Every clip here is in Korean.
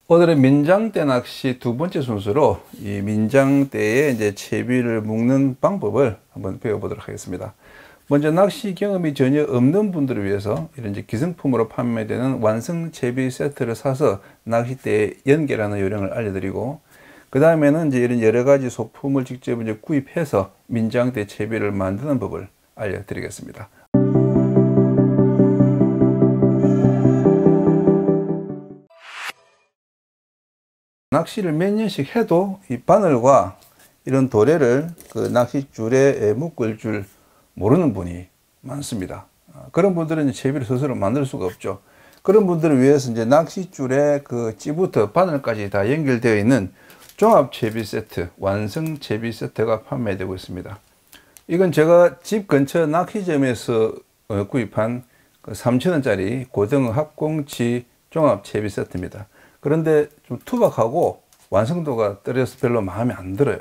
오늘은 민장대 낚시 두 번째 순서로 이 민장대에 이제 채비를 묶는 방법을 한번 배워보도록 하겠습니다. 먼저 낚시 경험이 전혀 없는 분들을 위해서 이런 이제 기성품으로 판매되는 완성 채비 세트를 사서 낚싯대에 연결하는 요령을 알려드리고, 그 다음에는 이제 이런 여러 가지 소품을 직접 이제 구입해서 민장대 채비를 만드는 법을 알려드리겠습니다. 낚시를 몇 년씩 해도 이 바늘과 이런 도래를 그 낚싯줄에 묶을 줄 모르는 분이 많습니다. 그런 분들은 채비를 스스로 만들 수가 없죠. 그런 분들을 위해서 이제 낚싯줄에 그 찌부터 바늘까지 다 연결되어 있는 종합 채비 세트, 완성 채비 세트가 판매되고 있습니다. 이건 제가 집 근처 낚시점에서 구입한 그 3,000원짜리 고등 합공치 종합 채비 세트입니다. 그런데 좀 투박하고 완성도가 떨어져서 별로 마음에 안 들어요.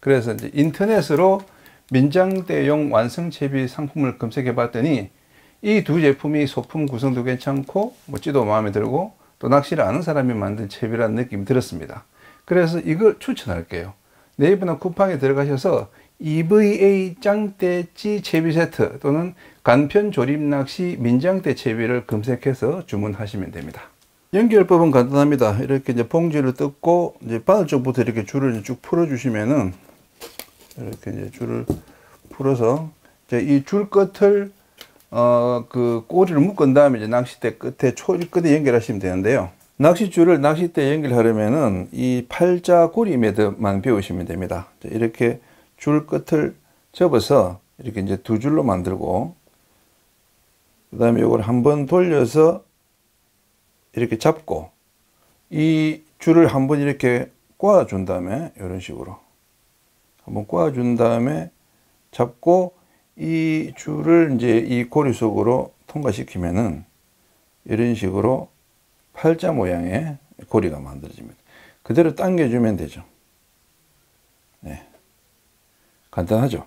그래서 이제 인터넷으로 민장대용 완성 채비 상품을 검색해 봤더니 이 두 제품이 소품 구성도 괜찮고 멋지도 마음에 들고 또 낚시를 아는 사람이 만든 채비라는 느낌이 들었습니다. 그래서 이걸 추천할게요. 네이버나 쿠팡에 들어가셔서 EVA 짱대찌 채비 세트 또는 간편 조림 낚시 민장대 채비를 검색해서 주문하시면 됩니다. 연결법은 간단합니다. 이렇게 이제 봉지를 뜯고 이제 바늘 쪽부터 이렇게 줄을 쭉 풀어 주시면은 이렇게 이제 줄을 풀어서 이 줄 끝을 그 꼬리를 묶은 다음에 이제 낚싯대 끝에 초리 끝에 연결하시면 되는데요. 낚싯줄을 낚싯대에 연결하려면은 이 팔자 고리 매듭만 배우시면 됩니다. 이렇게 줄 끝을 접어서 이렇게 이제 두 줄로 만들고, 그 다음에 이걸 한번 돌려서 이렇게 잡고 이 줄을 한번 이렇게 꼬아준 다음에 이런 식으로 한번 꼬아준 다음에 잡고 이 줄을 이제 이 고리 속으로 통과시키면은 이런 식으로 팔자 모양의 고리가 만들어집니다. 그대로 당겨주면 되죠. 네. 간단하죠.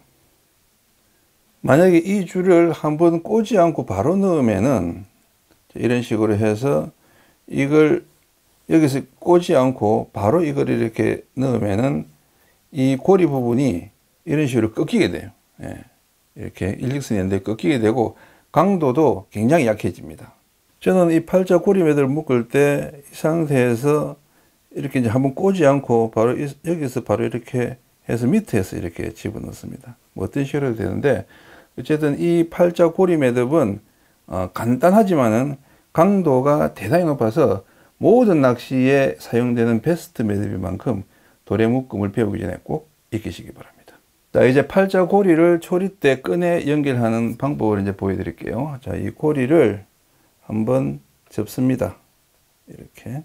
만약에 이 줄을 한번 꼬지 않고 바로 넣으면은 이런 식으로 해서 이걸 여기서 꼬지 않고 바로 이걸 이렇게 넣으면은 이 고리 부분이 이런 식으로 꺾이게 돼요. 예. 이렇게 일직선인데 꺾이게 되고 강도도 굉장히 약해집니다. 저는 이 팔자 고리 매듭을 묶을 때 이 상태에서 이렇게 이제 한번 꼬지 않고 바로 여기서 바로 이렇게 해서 밑에서 이렇게 집어넣습니다. 뭐 어떤 식으로 해도 되는데 어쨌든 이 팔자 고리 매듭은 간단하지만은 강도가 대단히 높아서 모든 낚시에 사용되는 베스트 매듭인 만큼 도래 묶음을 배우기 전에 꼭 익히시기 바랍니다. 자, 이제 팔자 고리를 초리대 끈에 연결하는 방법을 이제 보여드릴게요. 자, 이 고리를 한번 접습니다. 이렇게.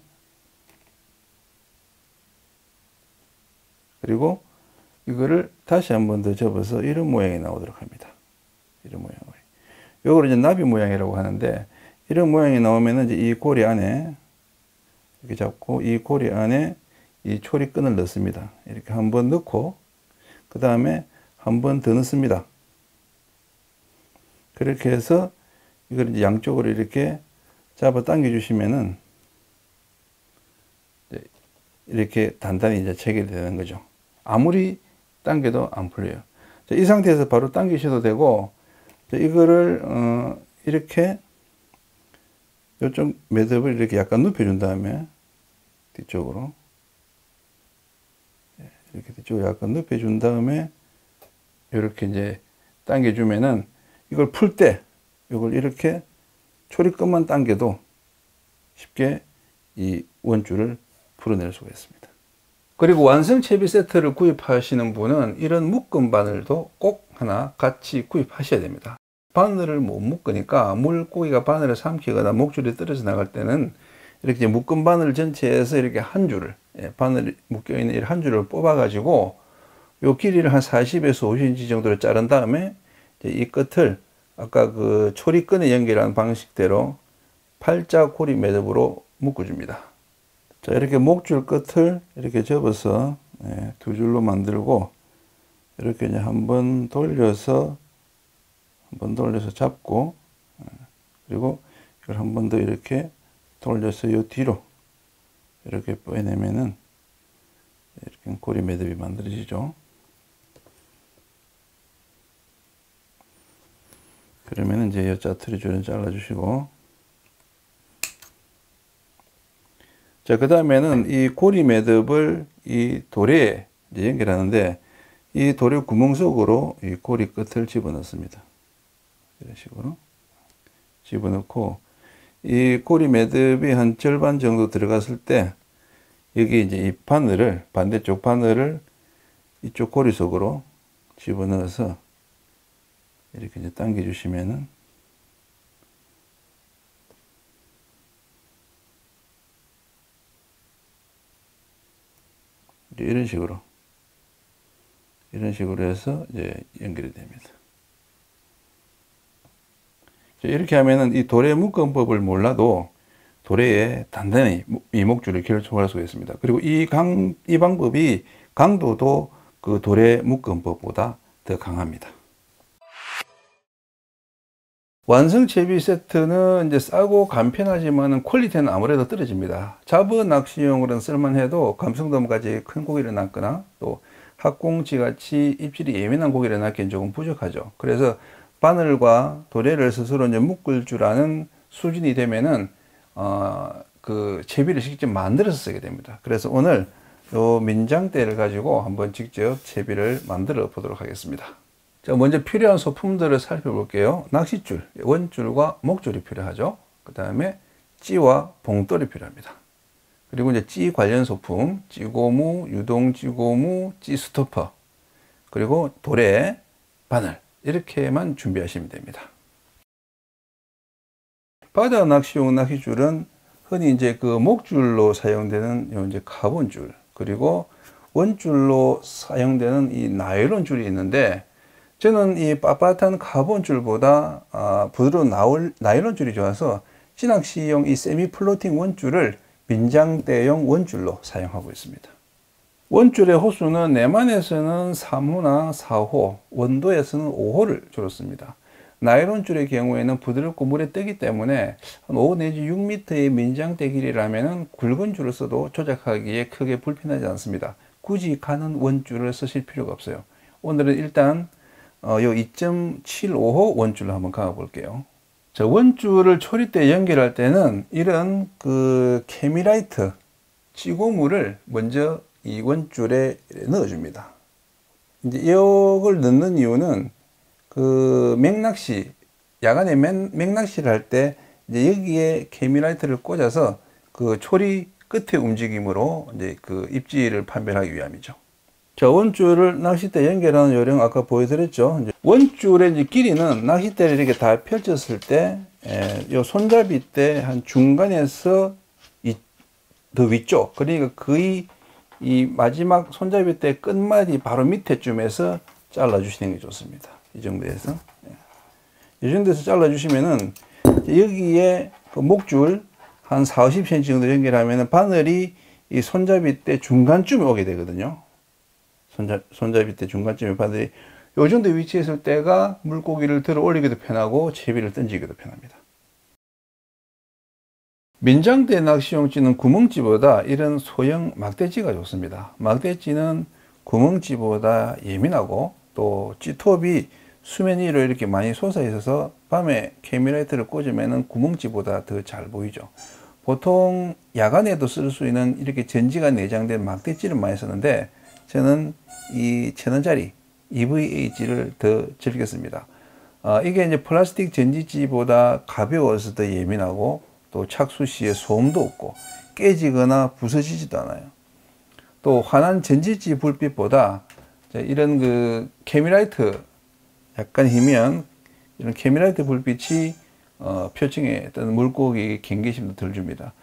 그리고 이거를 다시 한번 더 접어서 이런 모양이 나오도록 합니다. 이런 모양으로. 요걸 이제 나비 모양이라고 하는데, 이런 모양이 나오면은 이제 이 고리 안에 이렇게 잡고 이 고리 안에 이 초리끈을 넣습니다. 이렇게 한번 넣고 그 다음에 한 번 더 넣습니다. 그렇게 해서 이걸 이제 양쪽으로 이렇게 잡아 당겨 주시면은 이렇게 단단히 이제 체결이 되는 거죠. 아무리 당겨도 안 풀려요. 자, 이 상태에서 바로 당기셔도 되고, 자, 이거를 이렇게 이쪽 매듭을 이렇게 약간 눕혀준 다음에 뒤쪽으로 이렇게 뒤쪽으로 약간 눕혀준 다음에 이렇게 이제 당겨주면은 이걸 풀 때 이걸 이렇게 초리끝만 당겨도 쉽게 이 원줄을 풀어낼 수가 있습니다. 그리고 완성 채비 세트를 구입하시는 분은 이런 묶음 바늘도 꼭 하나 같이 구입하셔야 됩니다. 바늘을 못 묶으니까 물고기가 바늘을 삼키거나 목줄이 떨어져 나갈 때는 이렇게 묶은 바늘 전체에서 이렇게 한 줄을, 바늘이 묶여 있는 한 줄을 뽑아 가지고 요 길이를 한 40에서 50cm 정도로 자른 다음에 이 끝을 아까 그 초리끈에 연결한 방식대로 팔자 고리 매듭으로 묶어줍니다. 자, 이렇게 목줄 끝을 이렇게 접어서 두 줄로 만들고 이렇게 이제 한번 돌려서 잡고, 그리고 이걸 한 번 더 이렇게 돌려서 요 뒤로 이렇게 빼내면은 이렇게 고리 매듭이 만들어지죠. 그러면 이제 이 짜투리 줄은 잘라주시고, 자, 그 다음에는 이 고리 매듭을 이 도래에 이제 연결하는데, 이 도래 구멍 속으로 이 고리 끝을 집어넣습니다. 이런 식으로 집어넣고, 이 고리 매듭이 한 절반 정도 들어갔을 때, 여기 이제 이 바늘을, 반대쪽 바늘을 이쪽 고리 속으로 집어넣어서 이렇게 이제 당겨주시면은 이런 식으로 해서 이제 연결이 됩니다. 이렇게 하면은 이 도래 묶음법을 몰라도 도래에 단단히 이목줄을 결정할 수가 있습니다. 그리고 이 방법이 강도도 그 도래 묶음법보다 더 강합니다. 완성 채비 세트는 이제 싸고 간편하지만 퀄리티는 아무래도 떨어집니다. 잡어 낚시용으로는 쓸만해도 감성돔같이 큰 고기를 낚거나 또 학꽁치 같이 입질이 예민한 고기를 낚기엔 조금 부족하죠. 그래서 바늘과 도래를 스스로 이제 묶을 줄 아는 수준이 되면은 그 채비를 직접 만들어서 쓰게 됩니다. 그래서 오늘 요 민장대를 가지고 한번 직접 채비를 만들어 보도록 하겠습니다. 자, 먼저 필요한 소품들을 살펴볼게요. 낚싯줄, 원줄과 목줄이 필요하죠. 그 다음에 찌와 봉돌이 필요합니다. 그리고 이제 찌 관련 소품, 찌고무, 유동 찌고무, 찌 스토퍼, 그리고 도래, 바늘, 이렇게만 준비하시면 됩니다. 바다 낚시용 낚싯줄은 흔히 이제 그 목줄로 사용되는 이제 카본줄, 그리고 원줄로 사용되는 이 나일론 줄이 있는데, 저는 이 빳빳한 카본줄보다 부드러운 나일론 줄이 좋아서 찌낚시용 이 세미 플로팅 원줄을 민장대용 원줄로 사용하고 있습니다. 원줄의 호수는 내만에서는 3호나 4호, 원도에서는 5호를 주로 씁니다. 나일론 줄의 경우에는 부드럽고 물에 뜨기 때문에 한 5 내지 6m의 민장대 길이라면 굵은 줄을 써도 조작하기에 크게 불편하지 않습니다. 굳이 가는 원줄을 쓰실 필요가 없어요. 오늘은 일단 요 2.75호 원줄로 한번 감아 볼게요. 자, 원줄을 초리대에 연결할 때는 이런 그 케미라이트 찌고무를 먼저 이 원줄에 넣어줍니다. 이제 이걸 넣는 이유는 그 맥낚시, 야간에 맥낚시를 할 때 이제 여기에 케미라이트를 꽂아서 그 초리 끝의 움직임으로 이제 그 입질을 판별하기 위함이죠. 자, 원줄을 낚싯대 연결하는 요령 아까 보여드렸죠. 이제 원줄의 이제 길이는 낚싯대를 이렇게 다 펼쳤을 때, 요 손잡이 때 한 중간에서 더 위쪽, 그러니까 거의 이 마지막 손잡이 때 끝마디 바로 밑에쯤에서 잘라주시는 게 좋습니다. 이 정도에서. 이 정도에서 잘라주시면은 여기에 그 목줄 한 40cm 정도 연결하면은 바늘이 이 손잡이 때 중간쯤에 오게 되거든요. 손잡이 때 중간쯤에 바늘이 요 정도 위치에 있을 때가 물고기를 들어 올리기도 편하고 채비를 던지기도 편합니다. 민장대 낚시용 찌는 구멍찌보다 이런 소형 막대찌가 좋습니다. 막대찌는 구멍찌보다 예민하고 또 찌톱이 수면 위로 이렇게 많이 솟아 있어서 밤에 케미라이트를 꽂으면 구멍찌보다 더 잘 보이죠. 보통 야간에도 쓸 수 있는 이렇게 전지가 내장된 막대찌를 많이 쓰는데 저는 이 1000원짜리 EVA찌를 더 즐겼습니다. 이게 이제 플라스틱 전지찌보다 가벼워서 더 예민하고 또 착수 시에 소음도 없고 깨지거나 부서지지도 않아요. 또 환한 전지찌 불빛보다 이런 그 케미라이트 약간 희미한 이런 케미라이트 불빛이 표층에 어떤 물고기 경계심도 덜 줍니다.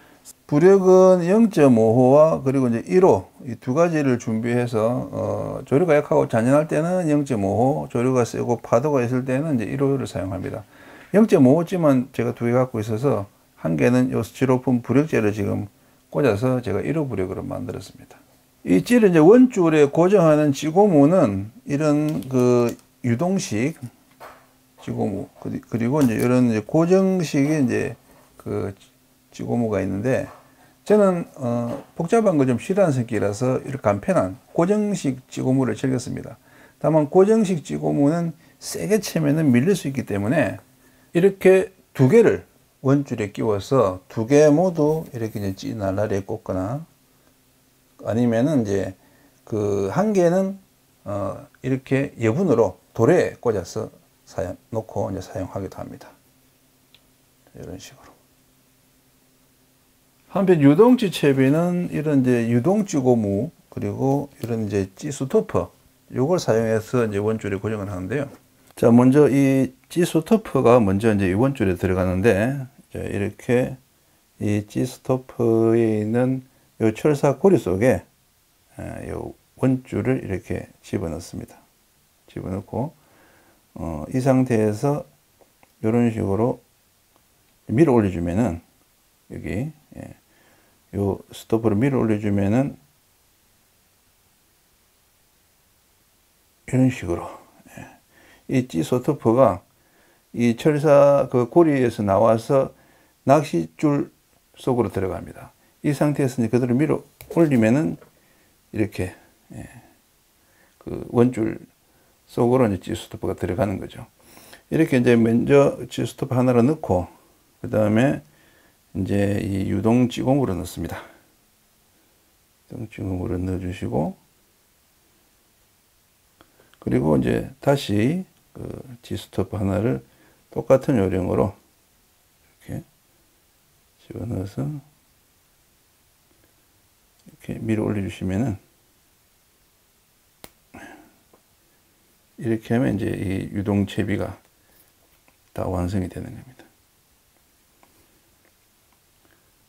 부력은 0.5호와 그리고 이제 1호 이 두 가지를 준비해서 조류가 약하고 잔인할 때는 0.5호, 조류가 세고 파도가 있을 때는 이제 1호를 사용합니다. 0.5호쯤은 제가 두 개 갖고 있어서 한 개는 요 스티로폼 부력재를 지금 꽂아서 제가 1호 부력으로 만들었습니다. 이 찌를 이제 원줄에 고정하는 찌고무는 이런 그 유동식 찌고무 그리고 이제 이런 이제 고정식의 이제 그 찌고무가 있는데 저는 복잡한 거 좀 싫어하는 성격이라서 이렇게 간편한 고정식 찌고무를 즐겼습니다. 다만 고정식 찌고무는 세게 치면은 밀릴 수 있기 때문에 이렇게 두 개를 원줄에 끼워서 두 개 모두 이렇게 이제 찌 날라리에 꽂거나 아니면은 이제 그 한 개는 이렇게 여분으로 돌에 꽂아서 놓고 이제 사용하기도 합니다. 이런 식으로. 한편 유동찌 채비는 이런 이제 유동찌 고무 그리고 이런 이제 찌 스토퍼 요걸 사용해서 이제 원줄에 고정을 하는데요. 자, 먼저 이 찌 스토퍼가 먼저 이제 이 원줄에 들어가는데 자, 이렇게 이 찌 스토퍼에 있는 요 철사 고리 속에 요 원줄을 이렇게 집어넣습니다. 집어넣고 이 상태에서 이런 식으로 밀어 올려주면은 여기 요 스토퍼를 밀어 올려주면은 이런 식으로 이 찌 스토퍼가 이 철사 그 고리에서 나와서 낚싯줄 속으로 들어갑니다. 이 상태에서 이제 그대로 밀어 올리면은 이렇게 그 원줄 속으로 이제 찌 스토퍼가 들어가는 거죠. 이렇게 이제 먼저 찌 스토퍼 하나를 넣고 그 다음에 이제 이 유동 찌고무를 넣습니다. 유동 찌고무를 넣어주시고 그리고 이제 다시 그 찌 스토퍼 하나를 똑같은 요령으로 이렇게 집어넣어서 이렇게 밀어 올려주시면은 이렇게 하면 이제 이 유동 채비가 다 완성이 되는 겁니다.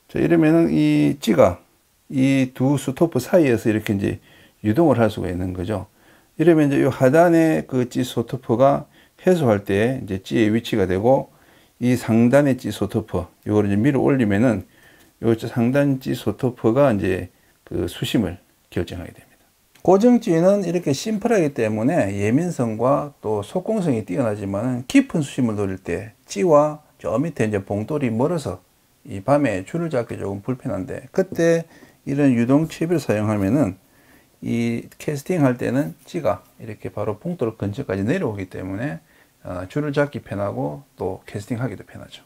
자, 이러면은 이 찌가 이 두 스토퍼 사이에서 이렇게 이제 유동을 할 수가 있는 거죠. 이러면 이제 이 하단의 그 찌 스토퍼가 해소할 때 이제 찌의 위치가 되고 이 상단의 찌 스토퍼 이걸 이제 밀어 올리면은 요 상단 찌 스토퍼가 이제 그 수심을 결정하게 됩니다. 고정찌는 이렇게 심플하기 때문에 예민성과 또 속공성이 뛰어나지만 깊은 수심을 노릴 때 찌와 저 밑에 이제 봉돌이 멀어서 이 밤에 줄을 잡기 조금 불편한데 그때 이런 유동 채비를 사용하면은 이 캐스팅 할 때는 찌가 이렇게 바로 봉돌 근처까지 내려오기 때문에 줄을 잡기 편하고 또 캐스팅 하기도 편하죠.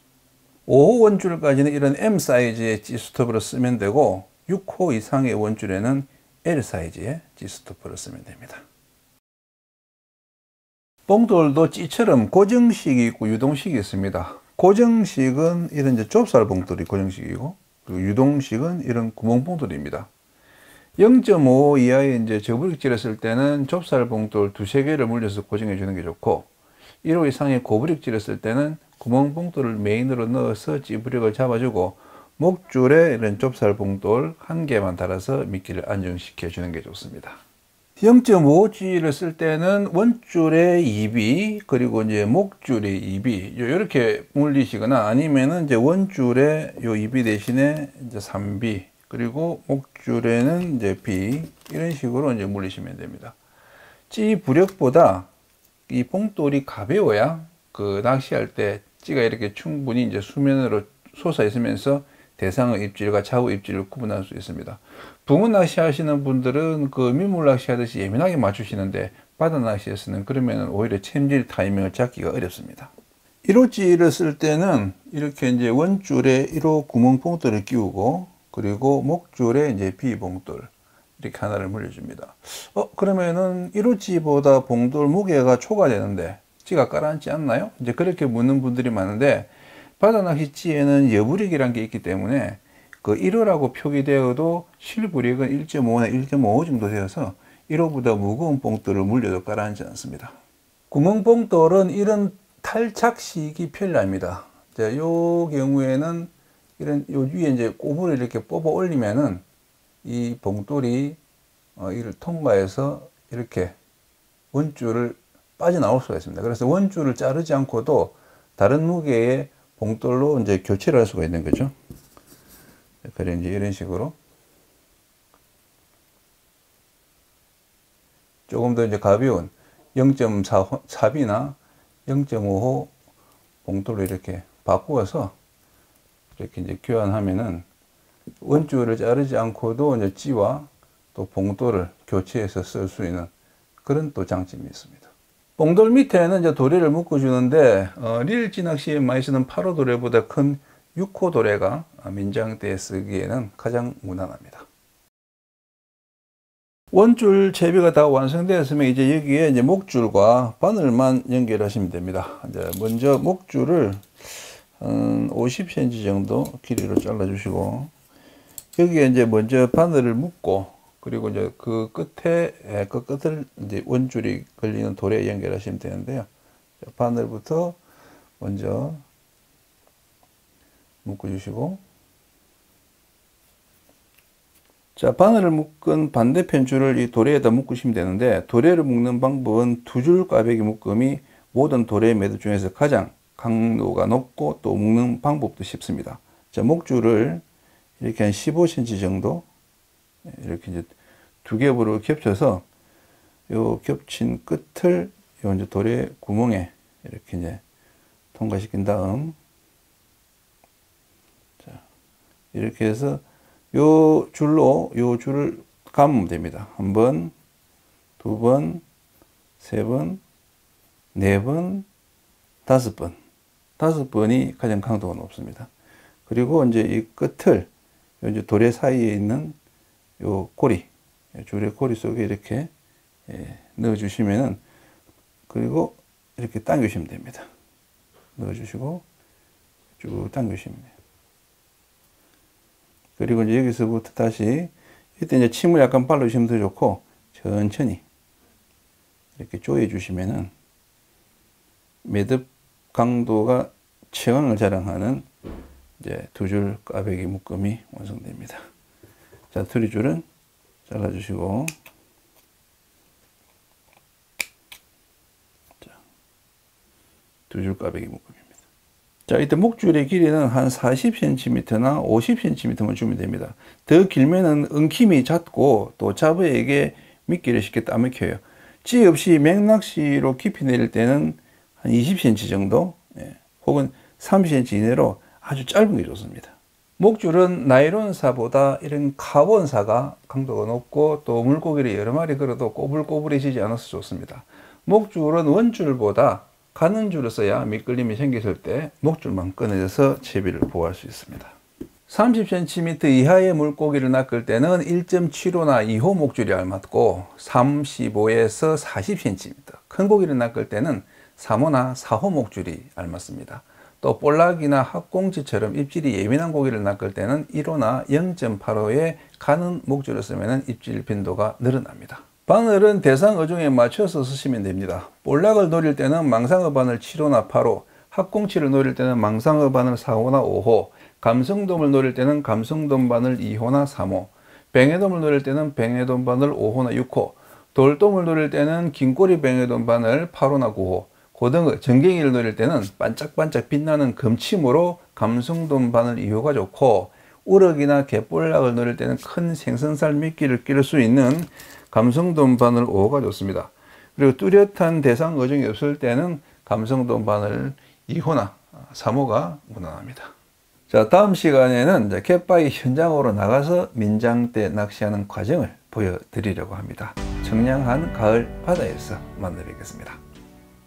5호 원줄까지는 이런 M 사이즈의 찌 스토퍼를 쓰면 되고 6호 이상의 원줄에는 L 사이즈의 찌 스토퍼를 쓰면 됩니다. 봉돌도 찌처럼 고정식이 있고 유동식이 있습니다. 고정식은 이런 이제 좁쌀 봉돌이 고정식이고 그리고 유동식은 이런 구멍 봉돌입니다. 0.5 이하의 이제 저부릭질을 쓸 때는 좁쌀 봉돌 두세 개를 물려서 고정해 주는 게 좋고 1호 이상의 고부릭질을 쓸 때는 구멍 봉돌을 메인으로 넣어서 찌부릭을 잡아주고 목줄에 이런 좁쌀 봉돌 한 개만 달아서 미끼를 안정시켜 주는 게 좋습니다. 0.5G를 쓸 때는 원줄에 2B 그리고 이제 목줄에 2B 이렇게 물리시거나 아니면은 이제 원줄에 요 2B 대신에 이제 3B 그리고 목줄에는 이제 B 이런 식으로 이제 물리시면 됩니다. 찌 부력보다 이 봉돌이 가벼워야 그 낚시할 때 찌가 이렇게 충분히 이제 수면으로 솟아 있으면서 대상어 입질과 좌우 입질을 구분할 수 있습니다. 붕어 낚시 하시는 분들은 그 민물 낚시 하듯이 예민하게 맞추시는데 바다 낚시에서는 그러면 오히려 챔질 타이밍을 잡기가 어렵습니다. 1호찌를 쓸 때는 이렇게 이제 원줄에 1호 구멍 봉돌을 끼우고 그리고 목줄에 이제 B 봉돌 이렇게 하나를 물려줍니다. 그러면은 1호찌보다 봉돌 무게가 초과되는데 찌가 가라앉지 않나요? 이제 그렇게 묻는 분들이 많은데 바다 낚시찌에는 여부릭이라는 게 있기 때문에 그 1호라고 표기되어도 실부릭은 1.5나 1.5 정도 되어서 1호보다 무거운 봉돌을 물려도 가라앉지 않습니다. 구멍 봉돌은 이런 탈착식이 편리합니다. 자, 요 경우에는 이런 요 위에 이제 꼬부를 이렇게 뽑아 올리면은 이 봉돌이 이를 통과해서 이렇게 원줄을 빠져나올 수가 있습니다. 그래서 원줄을 자르지 않고도 다른 무게의 봉돌로 이제 교체를 할 수가 있는 거죠. 그래 이제 이런 식으로 조금 더 이제 가벼운 0.4B나 0.5호 봉돌로 이렇게 바꾸어서 이렇게 이제 교환하면은 원줄을 자르지 않고도 이제 찌와 또 봉돌을 교체해서 쓸 수 있는 그런 또 장점이 있습니다. 봉돌 밑에는 이제 도래를 묶어주는데 릴지 낚시에 많이 쓰는 8호 도래보다 큰 6호 도래가 민장대에 쓰기에는 가장 무난합니다. 원줄 채비가 다 완성되었으면 이제 여기에 이제 목줄과 바늘만 연결하시면 됩니다. 이제 먼저 목줄을 50cm 정도 길이로 잘라 주시고, 여기에 이제 먼저 바늘을 묶고, 그리고 이제 그 끝을 이제 원줄이 걸리는 돌에 연결하시면 되는데요. 바늘부터 먼저 묶어 주시고, 자, 바늘을 묶은 반대편 줄을 이 도래에다 묶으시면 되는데, 도래를 묶는 방법은 두 줄 꽈배기 묶음이 모든 도래 매듭 중에서 가장 강도가 높고 또 묶는 방법도 쉽습니다. 자, 목줄을 이렇게 한 15cm 정도 이렇게 이제 두 겹으로 겹쳐서 요 겹친 끝을 요 이제 도래 구멍에 이렇게 이제 통과시킨 다음, 자, 이렇게 해서 요 줄을 감으면 됩니다. 한 번, 두 번, 세 번, 네 번, 다섯 번. 5번이 가장 강도가 높습니다. 그리고 이제 이 끝을 이제 도래 사이에 있는 요 고리, 줄의 고리 속에 이렇게 넣어 주시면은, 그리고 이렇게 당기시면 됩니다. 넣어 주시고 쭉 당기시면 돼요. 그리고 이제 여기서부터 다시, 이때 이제 침을 약간 발라주시면 더 좋고, 천천히 이렇게 조여 주시면은 매듭 강도가 최강을 자랑하는 이제 두 줄 꽈배기 묶음이 완성됩니다. 자, 트리줄은 잘라주시고, 자, 두 줄 꽈배기 묶음입니다. 자, 이때 목줄의 길이는 한 40cm나 50cm만 주면 됩니다. 더 길면은 엉킴이 잦고 또 잡어에게 미끼를 쉽게 따먹혀요. 찌 없이 맥낚시로 깊이 내릴 때는 한 20cm 정도, 혹은 30cm 이내로 아주 짧은 게 좋습니다. 목줄은 나일론사보다 이런 카본사가 강도가 높고 또 물고기를 여러 마리 걸어도 꼬불꼬불해지지 않아서 좋습니다. 목줄은 원줄보다 가는 줄을 써야 미끌림이 생겼을 때 목줄만 끊어져서 채비를 보호할 수 있습니다. 30cm 이하의 물고기를 낚을 때는 1.75나 2호 목줄이 알맞고, 35에서 40cm 큰 고기를 낚을 때는 3호나 4호 목줄이 알맞습니다. 또 볼락이나 학꽁치처럼 입질이 예민한 고기를 낚을 때는 1호나 0.85의 가는 목줄을 쓰면 입질 빈도가 늘어납니다. 바늘은 대상 어종에 맞춰서 쓰시면 됩니다. 볼락을 노릴 때는 망상어 바늘 7호나 8호, 학꽁치를 노릴 때는 망상어 바늘 4호나 5호, 감성돔을 노릴 때는 감성돔 바늘 2호나 3호, 뱅에돔을 노릴 때는 뱅에돔 바늘 5호나 6호, 돌돔을 노릴 때는 긴꼬리 뱅에돔 바늘 8호나 9호, 고등어, 전갱이를 노릴 때는 반짝반짝 빛나는 금침으로 감성돔 바늘 2호가 좋고, 우럭이나 갯볼락을 노릴 때는 큰 생선살 미끼를 끼를 수 있는 감성돔 바늘 5호가 좋습니다. 그리고 뚜렷한 대상 어종이 없을 때는 감성돔 바늘 2호나 3호가 무난합니다. 자, 다음 시간에는 이제 갯바위 현장으로 나가서 민장대 낚시하는 과정을 보여드리려고 합니다. 청량한 가을 바다에서 만나 뵙겠습니다.